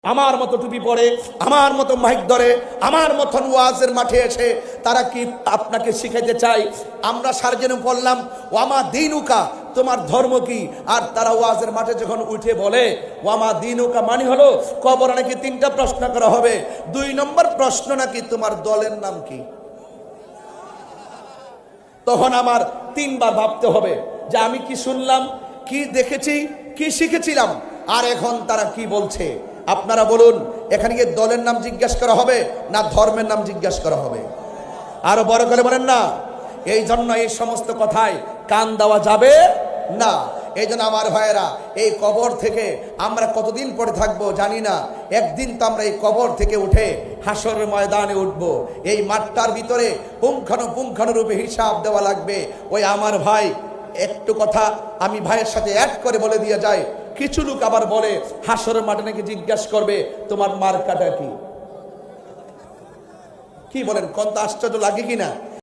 আমার মতো টুপি পরে, আমার মতো মাইক ধরে, আমার মতন ওয়াজের মাঠে এসে তারা কি আপনাকে শিখাইতে চায়? আমরা সার্জেন বললাম ওয়ামা দিনুকা, তোমার ধর্ম কি? আর তারা ওয়াজের মাঠে যখন উঠে বলে ওয়ামা দিনুকা মানে হলো কবরে নাকি 3টা প্রশ্ন করা হবে। 2 নম্বর প্রশ্ন নাকি তোমার দলের নাম কি। তখন আমার 3 বার ভাবতে হবে যে আমি কি শুনলাম, কি দেখেছি, কি শিখেছিলাম, আর এখন তারা কি বলছে। আপনারা বলুন, এখানে কি দলের নাম জিজ্ঞাসা করা হবে না ধর্মের নাম জিজ্ঞাসা করা হবে? আরো বড় করে বলেন না। এই জন্য এই সমস্ত কথায় কান দেওয়া যাবে না। এই জন্য আমার ভাইয়েরা, এই কবর থেকে আমরা কতদিন পরে থাকবো জানি না। একদিন তো আমরা এই কবর থেকে উঠে হাসরের ময়দানে উঠবো। এই মাঠটার ভিতরে পুঙ্খানুপুঙ্খানুরূপে হিসাব দেওয়া লাগবে। ওই আমার ভাই একটু কথা আমি ভাইয়ের সাথে অ্যাড করে বলে দিয়ে যায়। কিছু লোক আবার বলে হাসরের মাঠে নাকি জিজ্ঞাসা করবে তোমার মার্কাটা কি। কি বলেন, কোন তো আশ্চর্য লাগে কিনা?